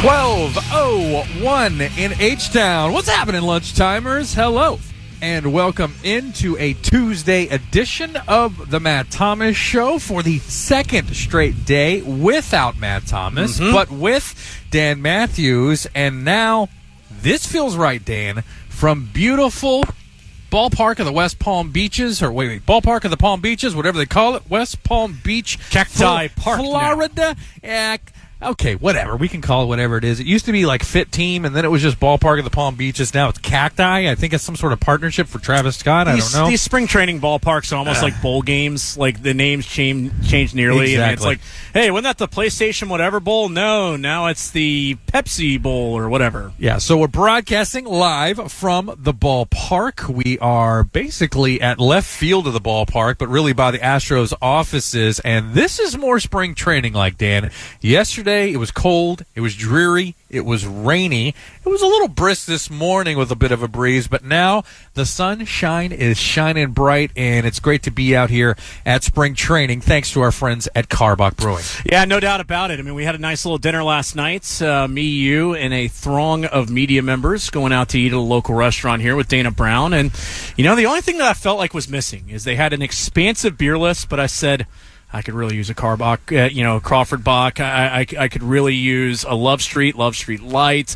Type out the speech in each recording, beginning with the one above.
12:01 in H-Town. What's happening, lunchtimers? Hello, and welcome into a Tuesday edition of the Matt Thomas Show for the second straight day without Matt Thomas, but with Dan Matthews. And now, this feels right, Dan, from beautiful ballpark of the West Palm Beaches, or wait, ballpark of the Palm Beaches, whatever they call it, West Palm Beach, Cacti Park, Florida. Okay, whatever. We can call it whatever it is. It used to be like Fit Team, and then it was just Ballpark of the Palm Beaches. Now it's Cacti. I think it's some sort of partnership for Travis Scott. I don't know. These spring training ballparks are almost like bowl games. Like the names change nearly. Exactly. I mean, it's like, hey, wasn't that the PlayStation whatever bowl? No, now it's the Pepsi Bowl or whatever. Yeah, so we're broadcasting live from the ballpark. We are basically at left field of the ballpark, but really by the Astros offices. And this is more spring training like, Dan. Yesterday, it was cold, it was dreary, it was rainy. It was a little brisk this morning with a bit of a breeze, but now the sunshine is shining bright, and it's great to be out here at spring training, thanks to our friends at Carbach Brewing. Yeah, no doubt about it. I mean, we had a nice little dinner last night, me, you, and a throng of media members going out to eat at a local restaurant here with Dana Brown. And, you know, the only thing that I felt like was missing is they had an expansive beer list, but I said, I could really use a Carbach, Crawford Bach. I could really use a Love Street Light.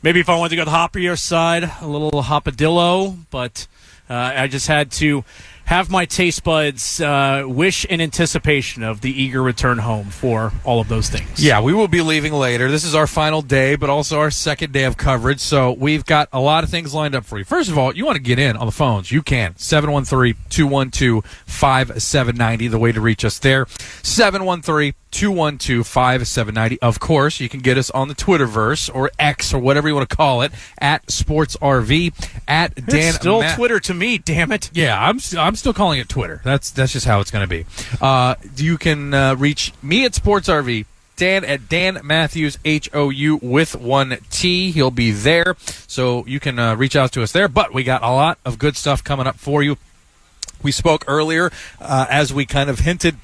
Maybe if I wanted to go the hoppier side, a little Hopadillo. But I just had to have my taste buds wish in anticipation of the eager return home for all of those things. Yeah, we will be leaving later. This is our final day, but also our second day of coverage, so we've got a lot of things lined up for you. First of all, you want to get in on the phones, you can. 713-212-5790, the way to reach us there. 713-212-5790. Of course, you can get us on the Twitterverse, or X, or whatever you want to call it, at SportsRV, at Dan. It's still Twitter to me, damn it. Yeah, I'm still calling it Twitter. That's just how it's going to be. You can reach me at SportsRV, Dan at Dan Matthews, HOU with one T. He'll be there, so you can reach out to us there. But we got a lot of good stuff coming up for you. We spoke earlier, as we kind of hinted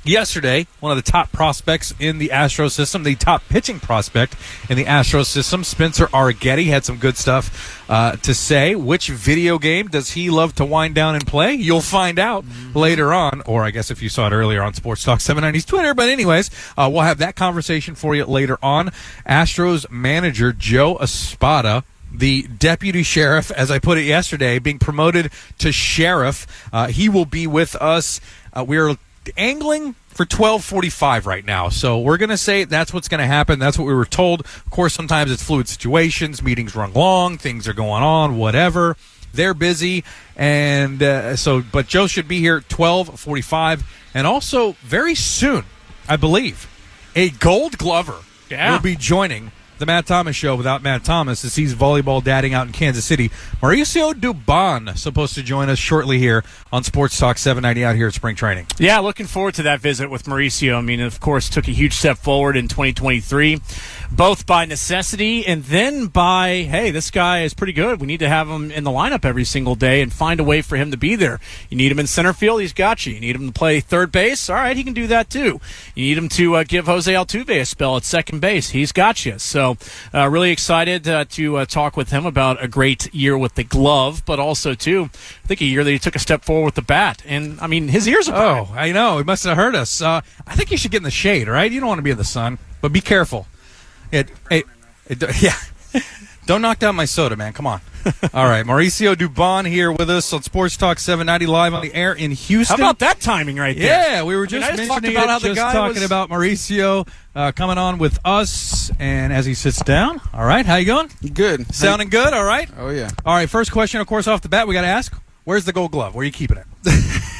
yesterday, one of the top prospects in the Astros system, the top pitching prospect in the Astros system, Spencer Arrighetti, had some good stuff to say. Which video game does he love to wind down and play? You'll find out later on, or I guess if you saw it earlier on Sports Talk 790's Twitter. But anyways, we'll have that conversation for you later on. Astros manager Joe Espada, the deputy sheriff, as I put it yesterday, being promoted to sheriff. He will be with us. We're angling for 12:45 right now, so we're going to say that's what's going to happen. That's what we were told. Of course, sometimes it's fluid situations, meetings run long, things are going on, whatever. They're busy, and but Joe should be here at 12:45, and also very soon, I believe, a Gold Glover will be joining the Matt Thomas Show without Matt Thomas, as he's volleyball dadding out in Kansas City. Mauricio Dubon supposed to join us shortly here on Sports Talk 790 out here at spring training. Yeah, looking forward to that visit with Mauricio. I mean, of course, took a huge step forward in 2023, both by necessity and then by, hey, this guy is pretty good. We need to have him in the lineup every single day and find a way for him to be there. You need him in center field, he's got you. You need him to play third base, all right, he can do that too. You need him to give Jose Altuve a spell at second base, he's got you. So really excited to talk with him about a great year with the glove, but also, too, I think a year that he took a step forward with the bat. And, I mean, his ears are burning. Oh, I know. He must have hurt us. I think you should get in the shade, all right? You don't want to be in the sun, but be careful. Don't knock down my soda, man. Come on. All right, Mauricio Dubon here with us on Sports Talk 790 live on the air in Houston. How about that timing right there? Yeah, we were just mentioning about about Mauricio coming on with us, and as he sits down. All right, how you going? Good. Sounding good, all right? Oh, yeah. All right, first question, of course, off the bat, we got to ask, where's the Gold Glove? Where are you keeping it?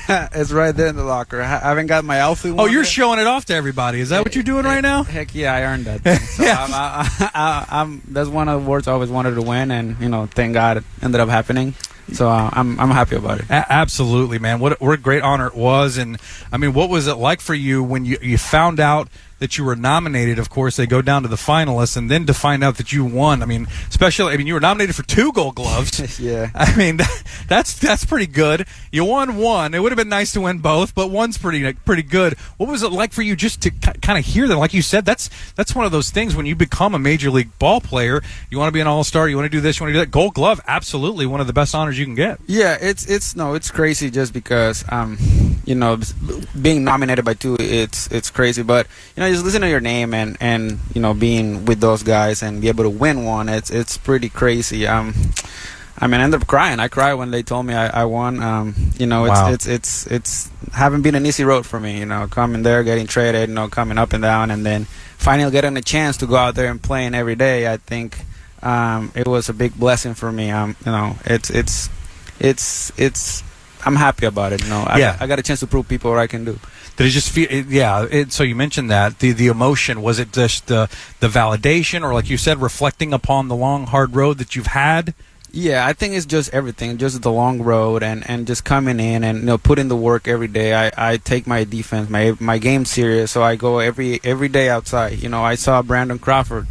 It's right there in the locker. I haven't got my outfit. Oh, you're showing it off to everybody. Is that what you're doing right now? Heck yeah, I earned that thing. So yeah. That's one of the awards I always wanted to win, and thank God it ended up happening. So I'm happy about it. Absolutely, man. What a great honor it was. And I mean, what was it like for you when you found out that you were nominated, of course, they go down to the finalists, and then to find out that you won. I mean, you were nominated for 2 Gold Gloves. Yeah. I mean, that's pretty good. You won 1. It would have been nice to win both, but 1's pretty good. What was it like for you just to kind of hear that? Like you said, that's one of those things when you become a major league ball player, you want to be an all-star, you want to do this, you want to do that. Gold Glove, absolutely one of the best honors you can get. Yeah, it's crazy just because being nominated by 2, it's crazy, but just listen to your name and being with those guys and be able to win 1, it's pretty crazy. I ended up crying. I cried when they told me I won. Wow. It's haven't been an easy road for me. Coming there, getting traded, coming up and down, and then finally getting a chance to go out there and playing every day. I think it was a big blessing for me. It's I'm happy about it. I got a chance to prove people what I can do. Did it just feel? So you mentioned that the emotion, was it just the validation, or like you said, reflecting upon the long hard road that you've had? Yeah, I think it's just everything, just the long road and just coming in and putting the work every day. I take my defense, my game serious, so I go every day outside. I saw Brandon Crawford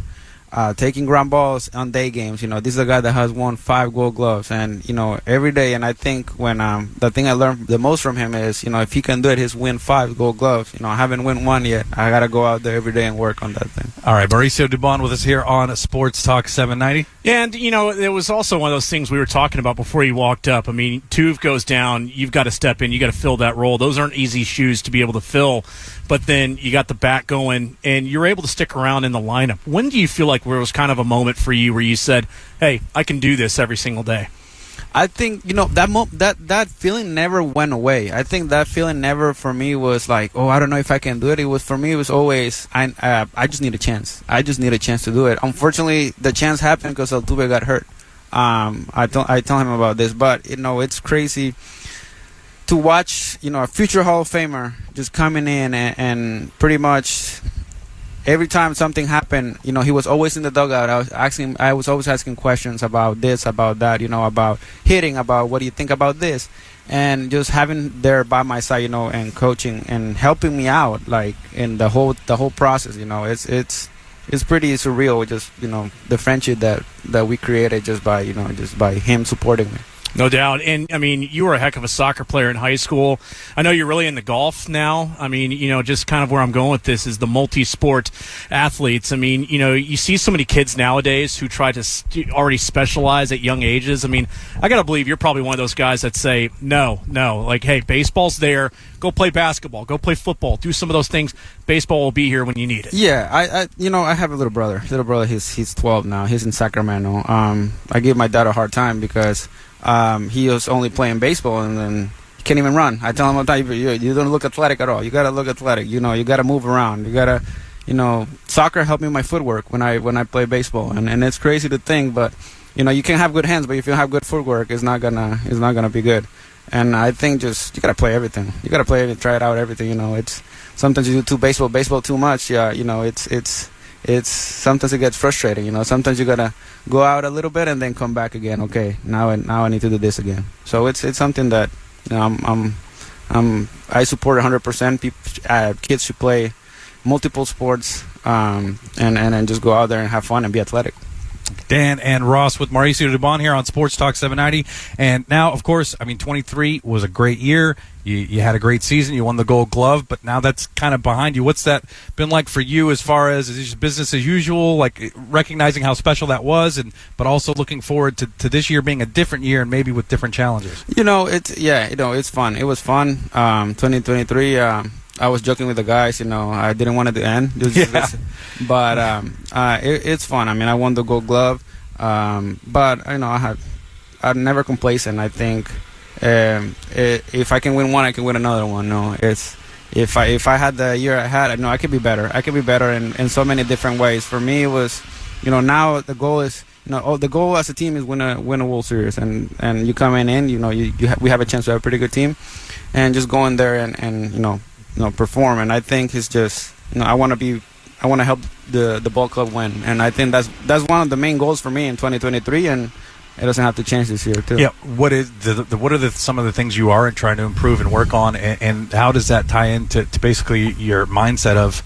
taking ground balls on day games. This is a guy that has won 5 Gold Gloves, and every day. And I think when the thing I learned the most from him is if he can do it, he's win 5 Gold Gloves. I haven't won 1 yet. I gotta go out there every day and work on that thing. All right, Mauricio Dubon with us here on Sports Talk 790. And it was also one of those things we were talking about before you walked up. I mean, Tuve goes down, you've got to step in, you got to fill that role. Those aren't easy shoes to be able to fill. But then you got the bat going, and you're able to stick around in the lineup. When do you feel like there was kind of a moment for you where you said, "Hey, I can do this every single day"? I think that feeling never went away. I think that feeling never for me was like, oh, I don't know if I can do it. It was for me. It was always I just need a chance. I just need a chance to do it. Unfortunately, the chance happened because Altuve got hurt. I tell him about this, but it's crazy to watch a future Hall of Famer just coming in and pretty much every time something happened, he was always in the dugout. I was always asking questions about this, about that, about hitting, about what do you think about this, and just having there by my side, and coaching and helping me out, like in the whole process. It's pretty surreal, just the friendship that we created just by him supporting me. No doubt. And, I mean, you were a heck of a soccer player in high school. I know you're really into golf now. I mean, just kind of where I'm going with this is the multi-sport athletes. I mean, you see so many kids nowadays who try to already specialize at young ages. I mean, I got to believe you're probably one of those guys that say, no. Like, hey, baseball's there. Go play basketball. Go play football. Do some of those things. Baseball will be here when you need it. Yeah, I have a little brother. He's 12 now. He's in Sacramento. I give my dad a hard time because he was only playing baseball and then he can't even run. I tell him all the time, you don't look athletic at all. You got to look athletic. You got to move around. You got to, soccer helped me with my footwork when I play baseball. And it's crazy to think, but, you can have good hands, but if you have good footwork, it's not gonna be good. And I think just you got to play everything. You got to play everything, try it out, everything. It's sometimes you do baseball too much. Yeah, it's sometimes it gets frustrating. Sometimes you gotta go out a little bit and then come back again. Okay, now I need to do this again. So it's something that I support 100%. Kids should play multiple sports and just go out there and have fun and be athletic. Dan and Ross with Mauricio Dubon here on Sports Talk 790. And now, of course, 23 was a great year. You had a great season. You won the Gold Glove, but now that's kind of behind you. What's that been like for you as far as is it just business as usual, like recognizing how special that was, but also looking forward to this year being a different year and maybe with different challenges? It's fun. It was fun. 2023, I was joking with the guys, I didn't want it to end. But it's fun. I won the Gold Glove, but I'm never complacent. I think if I can win one, I can win another one. No, it's if I had the year I had, I could be better. I could be better in so many different ways. For me, it was, now the goal is, the goal as a team is win a World Series, and you come in, we have a chance to have a pretty good team, and just go in there and perform. And I think it's just, I want to help the ball club win, and I think that's one of the main goals for me in 2023, and it doesn't have to change this year too. Yeah, what are some of the things you are trying to improve and work on, and how does that tie into basically your mindset of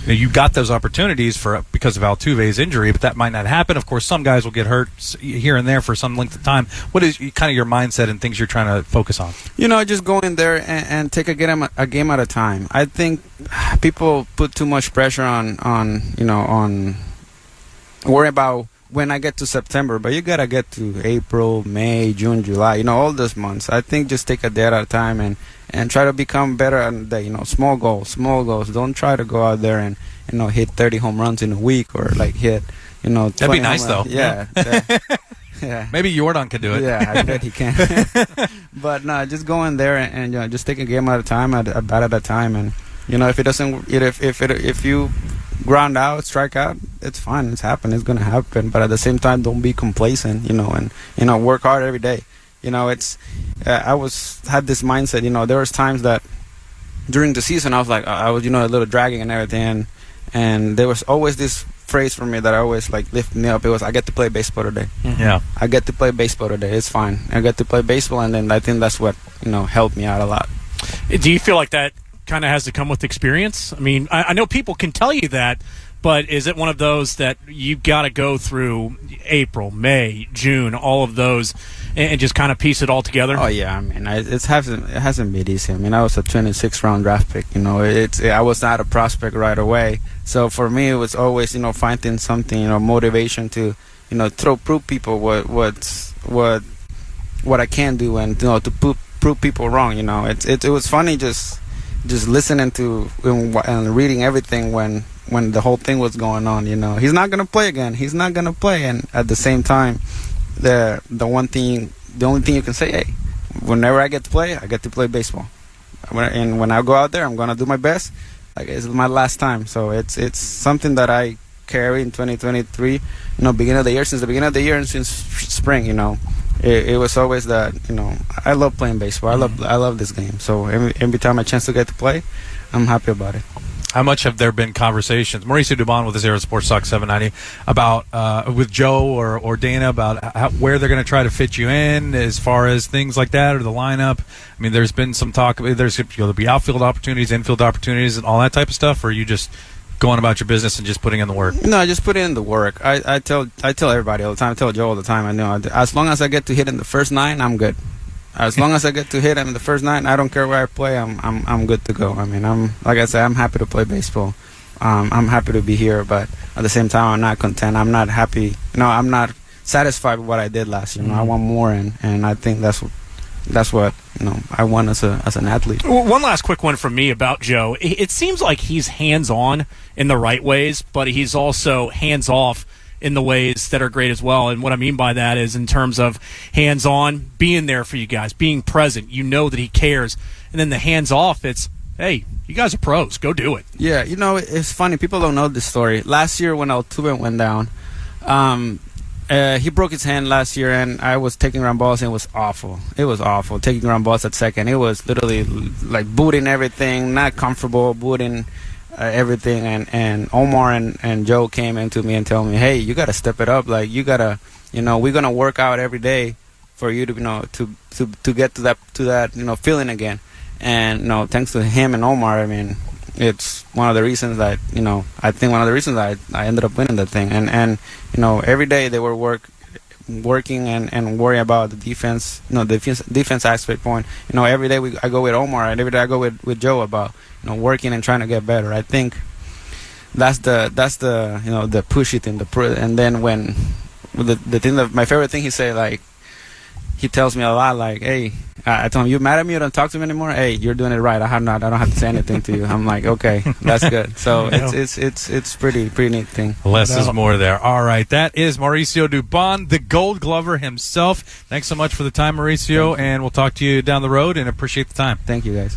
you got those opportunities because of Altuve's injury, but that might not happen. Of course, some guys will get hurt here and there for some length of time. What is kind of your mindset and things you're trying to focus on? Just go in there and take a game at a time. I think people put too much pressure on worry about when I get to September, but you gotta get to April, May, June, July, all those months. I think just take a day at a time and try to become better at the, small goals. Don't try to go out there and, hit 30 home runs in a week or hit, that'd be nice though. Yeah. Yeah. Maybe Jordan could do it. Yeah, I bet he can. But no, just go in there and just take a game at a time, a bat at a time, and if it doesn't, if you ground out, strike out, it's fine. It's happened. It's gonna happen. But at the same time, don't be complacent. And work hard every day. It's I had this mindset. There was times that during the season I was I was a little dragging and everything, and there was always this phrase for me that I always lift me up. It was, I get to play baseball today. Mm-hmm. Yeah, I get to play baseball today. It's fine. I get to play baseball, and then I think that's what helped me out a lot. Do you feel like that kind of has to come with experience? I mean, I know people can tell you that, but is it one of those that you've got to go through April, May, June, all of those, and just kind of piece it all together? Oh yeah, I mean, it hasn't been easy. I mean, I was a 26th round draft pick. I was not a prospect right away. So for me, it was always finding something, motivation to prove people what I can do, and to prove people wrong. It was funny just listening to and reading everything when the whole thing was going on. He's not gonna play again. He's not gonna play, and at the same time, the only thing you can say, hey, whenever I get to play baseball, and when I go out there, I'm gonna do my best. It's my last time, so it's something that I carry in 2023. Beginning of the year, since the beginning of the year, and since spring, it was always that, I love playing baseball. I love this game. So every time I chance to get to play, I'm happy about it. How much have there been conversations, Mauricio Dubon with us here at Sports Talk 790, about with Joe or Dana about where they're going to try to fit you in as far as things like that, or the lineup? I mean, there's been some talk. There'll be outfield opportunities, infield opportunities, and all that type of stuff. Or are you just going about your business and just putting in the work? No, I just put in the work. I tell everybody all the time. I tell Joe all the time. I know as long as I get to hit in the first 9, I'm good. As long as I get to hit him in the first 9, I don't care where I play. I'm good to go. I mean, like I said, I'm happy to play baseball. I'm happy to be here, but at the same time, I'm not content. I'm not happy. I'm not satisfied with what I did last year. I want more, and I think that's what I want as an athlete. One last quick one from me about Joe. It seems like he's hands-on in the right ways, but he's also hands-off in the ways that are great as well. And what I mean by that is in terms of hands-on, being there for you guys, being present. That he cares. And then the hands-off, it's, hey, you guys are pros. Go do it. Yeah, it's funny. People don't know this story. Last year when Altuve went down, he broke his hand last year, and I was taking ground balls, and it was awful. It was awful. Taking ground balls at second. It was literally like booting everything, not comfortable, booting everything, and Omar and Joe came into me and told me, hey, you got to step it up. You got to, we're going to work out every day for you to, to get to that, feeling again. And, thanks to him and Omar, I mean, it's one of the reasons that, I think one of the reasons that I ended up winning the thing. And every day they were working and worry about the defense, defense aspect point. Every day I go with Omar, and every day I go with Joe about, working and trying to get better. I think that's the the pushy thing, and then when the thing that my favorite thing he say, he tells me a lot, hey, I told him, you mad at me? You don't talk to me anymore? Hey, you're doing it right. I don't have to say anything to you. I'm like, okay, that's good. So it's pretty neat thing. Less is more there. All right, that is Mauricio Dubon, the Gold Glover himself. Thanks so much for the time, Mauricio, and we'll talk to you down the road, and appreciate the time. Thank you, guys.